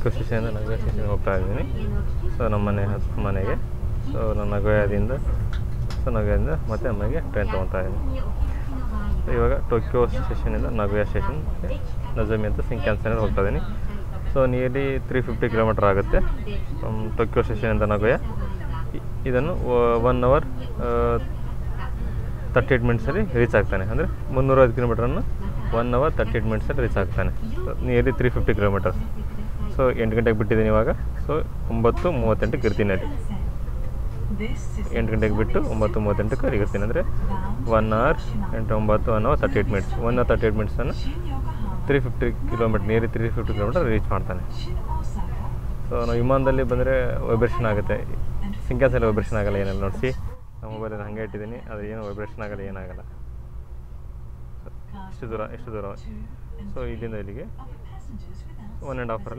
Tokyo ಸ್ಟೇಷನಿಂದ ನಗೋಯ ಸ್ಟೇಷನ್ಗೆ ಹೋಗ್ತಾ ಇದ್ದೀನಿ. ಸೊ ನಮ್ಮ ಮನೆಗೆ. ಸೊ ನಾನು ನಗೋಯದಿಂದ ಮತ್ತೆ ಅಮ್ಮಗೆ ಟ್ರೈನ್ ತೊಗೊತಾ ಇದ್ದೀನಿ. ಇವಾಗ ಟೋಕಿಯೋ ಸ್ಟೇಷನಿಂದ ನಗೋಯ ಸ್ಟೇಷನ್ಗೆ ನೊಜೊಮಿ ಅಂತ ಶಿಂಕಾನ್ಸೆನಲ್ಲಿ ಹೋಗ್ತಾ ಇದ್ದೀನಿ. ಸೊ ನಿಯರ್ಲಿ 350 ಕಿಲೋಮೀಟರ್ ಆಗುತ್ತೆ ಟೋಕಿಯೋ ಸ್ಟೇಷನಿಂದ ನಗೋಯ. ಇದನ್ನು 1 hour 38 ಮಿನಿಟ್ಸಲ್ಲಿ ರೀಚ್ ಆಗ್ತಾನೆ. ಅಂದರೆ 305 ಕಿಲೋಮೀಟ್ರನ್ನು 1 hour 38 ಮಿನಿಟ್ಸಲ್ಲಿ ರೀಚ್ ಆಗ್ತಾನೆ. Nearly 350 kilometers. ಸೊ 8 ಗಂಟೆಗೆ ಬಿಟ್ಟಿದ್ದೀನಿ ಇವಾಗ. ಸೊ 9:38ಕ್ಕೆ ಇರ್ತೀನಿ ಅಲ್ಲಿ. 8 ಗಂಟೆಗೆ ಬಿಟ್ಟು 9:38ಕ್ಕೆ ಅಲ್ಲಿ ಇರ್ತೀನಿ. ಅಂದರೆ 1 hour 8 9 1 hour 38 minutes. 1 hour 38 ಮಿನಿಟ್ಸನ್ನು 350 kilometre nearly 350 kilometre reach ಮಾಡ್ತಾನೆ. ಸೊ ನಾವು ವಿಮಾನದಲ್ಲಿ ಬಂದರೆ ವೈಬ್ರೇಷನ್ ಆಗುತ್ತೆ. ಶಿಂಕಾನ್ಸೆನಲ್ಲಿ ವೈಬ್ರೇಷನ್ ಆಗಲ್ಲ, ಏನೆಲ್ಲ ನೋಡಿಸಿ ನಮ್ಮ ಮೊಬೈಲಲ್ಲಿ ಹಾಗೆ ಇಟ್ಟಿದ್ದೀನಿ. ಅದು ಏನು ವೈಬ್ರೇಷನ್ ಆಗಲ್ಲ, ಏನಾಗಲ್ಲ. ಎಷ್ಟು ದೂರ. ಸೊ ಇಲ್ಲಿಂದ ಇಲ್ಲಿಗೆ 1.5 hour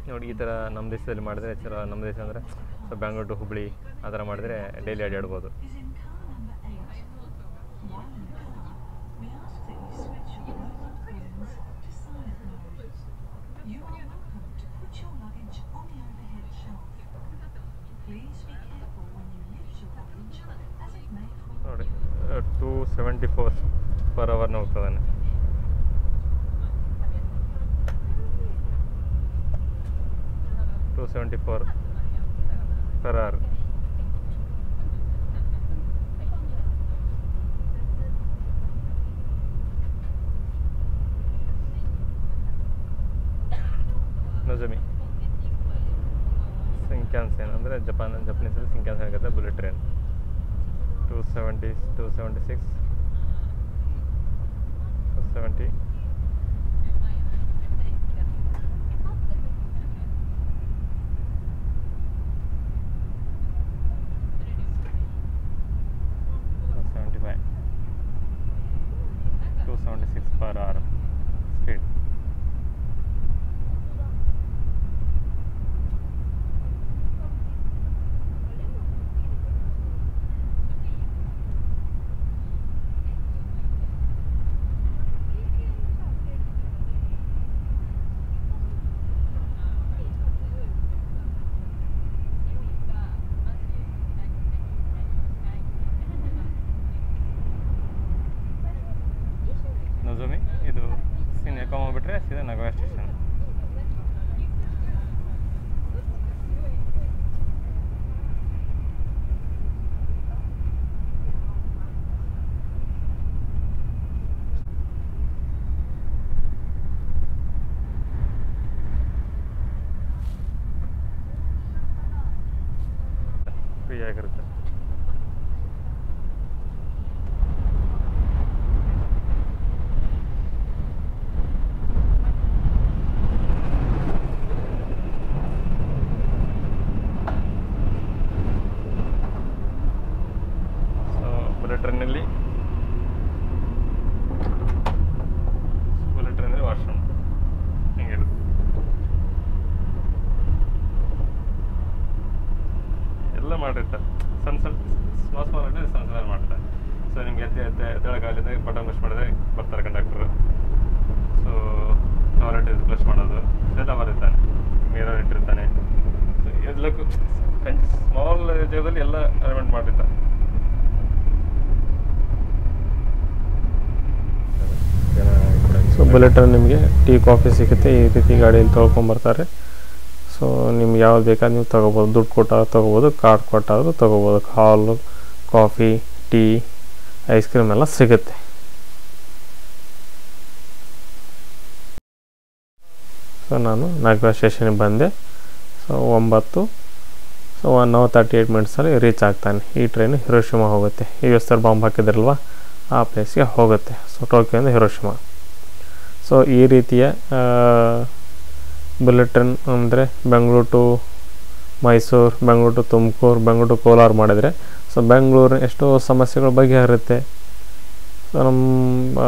ನೋಡಿ. ಈ ಥರ ನಮ್ಮ ದೇಶದಲ್ಲಿ ಮಾಡಿದ್ರೆ ನಮ್ಮ ದೇಶ ಅಂದರೆ ಸೊ ಬ್ಯಾಂಗ್ಳೂರು ಟು ಹುಬ್ಳಿ ಆ ಥರ ಮಾಡಿದ್ರೆ ಡೈಲಿ ಅಡ್ಡಾಡ್ಬೋದು. ನೋಡಿ 274 per hour ಹೋಗ್ತದಾನೆ. $274 per hour. Nozomi Shinkansen ಅಂದರೆ ಜಪಾನೀಸಲ್ಲಿ ಶಿಂಕಾನ್ಸೆನ್ ಆಗುತ್ತೆ. Bullet train 276 270 276 per hour speed. Nozomi ಇದು ಸಿನೆಕಾಮ ಬಿಟ್ಟರೆ ಸೀದಾ ನಗೋಯ ಸ್ಟೇಷನ್. ಫ್ರೀ ಆಗಿರುತ್ತೆ. ಬುಲೆಟ್ ಟ್ರೈನಲ್ಲಿ ವಾಶ್ರೂಮ್ ಹಿಂಗಿರುತ್ತೆ. ಎಲ್ಲ ಮಾಡಿರ್ತಾರೆ ಸಣ್ಣ ಸ್ಮಾಲ್ ಆಗಿ ಸಣ್ಣ ಮಾಡ್ತಾರೆ. ಸೊ ನಿಮ್ಗೆ ಎದ್ದೇಳಕ್ಕಾಗಲಿದ್ದ ಬಟನ್ ಪ್ರೆಸ್ ಮಾಡಿದ್ರೆ ಬರ್ತಾರೆ ಕಂಡಕ್ಟರ್. ಸೊ ಟಾಯ್ಲೆಟ್ ಪ್ರೆಸ್ ಮಾಡೋದು ಇದೆಲ್ಲ ಬರುತ್ತಾನೆ. ಮಿರರ್ ಇಟ್ಟಿರ್ತಾನೆ. ಸೊ ಎಲ್ಲಕ್ಕೂ ಸ್ಮಾಲ್ ಜಾಗದಲ್ಲಿ ಎಲ್ಲ ಅರೇಂಜ್ಮೆಂಟ್ ಮಾಡಿರ್ತಾನೆ. ಸೊ ಬುಲೆಟಲ್ಲಿ ನಿಮಗೆ ಟೀ ಕಾಫಿ ಸಿಗುತ್ತೆ. ಈ ರೀತಿ ಗಾಡಿಯಲ್ಲಿ ತೊಳ್ಕೊಂಬರ್ತಾರೆ. ಸೊ ನಿಮ್ಗೆ ಯಾವ್ದು ಬೇಕಾದ್ರೆ ನೀವು ತೊಗೋಬೋದು. ದುಡ್ಡು ಕೊಟ್ಟಾದ್ರೂ ತೊಗೋಬೋದು, ಕಾರ್ಡ್ ಕೊಟ್ಟಾದರೂ ತೊಗೋಬೋದು. ಹಾಲು, ಕಾಫಿ, ಟೀ, ಐಸ್ ಕ್ರೀಮ್ ಎಲ್ಲ ಸಿಗುತ್ತೆ. ಸೊ ನಾನು ನಗೋಯ ಸ್ಟೇಷನ್ಗೆ ಬಂದೆ. ಸೊ 1 hour 38 ಮಿನಿಟ್ಸಲ್ಲಿ ರೀಚ್ ಆಗ್ತಾನೆ. ಈ ಟ್ರೈನು ಹಿರೋಶಿಮಾ ಹೋಗುತ್ತೆ. US ಬಾಂಬ್ ಹಾಕಿದ್ರಲ್ವ ಆ ಪ್ಲೇಸ್ಗೆ ಹೋಗುತ್ತೆ. So ಟೋಕಿಯೋದಿಂದ Hiroshima. ಸೊ ಈ ರೀತಿಯ ಬುಲೆಟ್ ಟ್ರೈನ್ ಅಂದರೆ Bengaluru to Mysuru, Bengaluru to Tumakuru, Bengaluru to Kolar ಮಾಡಿದರೆ ಸೊ ಬೆಂಗಳೂರು ಎಷ್ಟೋ ಸಮಸ್ಯೆಗಳು ಬಗೆಹರುತ್ತೆ. ಸೊ ನಮ್ಮ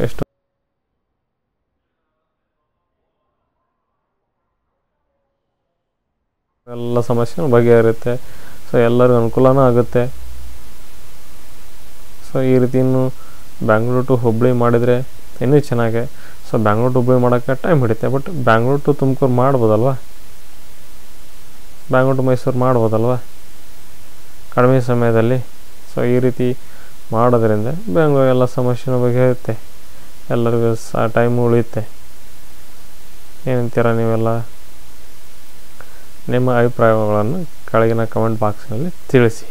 ಎಷ್ಟೋ ಎಲ್ಲ ಸಮಸ್ಯೆಗಳು ಬಗೆಹರುತ್ತೆ. ಸೊ ಎಲ್ಲರಿಗೂ ಅನುಕೂಲನೂ ಆಗುತ್ತೆ. ಸೊ ಈ ರೀತಿ ಇನ್ನು ಬೆಂಗಳೂರು ಟು ಹುಬ್ಳಿ ಮಾಡಿದರೆ ಇನ್ನೂ ಚೆನ್ನಾಗೆ. ಸೊ ಬ್ಯಾಂಗ್ಳೂರ್ ಟು ಹುಬ್ಳಿ ಮಾಡೋಕ್ಕೆ ಟೈಮ್ ಹಿಡಿತೆ. ಬಟ್ ಬ್ಯಾಂಗ್ಳೂರ್ ಟು ತುಮಕೂರು ಮಾಡ್ಬೋದಲ್ವ, ಬ್ಯಾಂಗ್ಳೂರ್ ಟು ಮೈಸೂರು ಮಾಡ್ಬೋದಲ್ವ ಕಡಿಮೆ ಸಮಯದಲ್ಲಿ. ಸೊ ಈ ರೀತಿ ಮಾಡೋದ್ರಿಂದ ಬೆಂಗಳೂರು ಎಲ್ಲ ಸಮಸ್ಯೆನೂ ಬಗೆಹರುತ್ತೆ, ಎಲ್ಲರಿಗೂ ಟೈಮ್ ಉಳಿಯುತ್ತೆ. ಏನಂತೀರ ನೀವೆಲ್ಲ? ನಿಮ್ಮ ಅಭಿಪ್ರಾಯಗಳನ್ನು ಕೆಳಗಿನ ಕಮೆಂಟ್ ಬಾಕ್ಸ್ನಲ್ಲಿ ತಿಳಿಸಿ.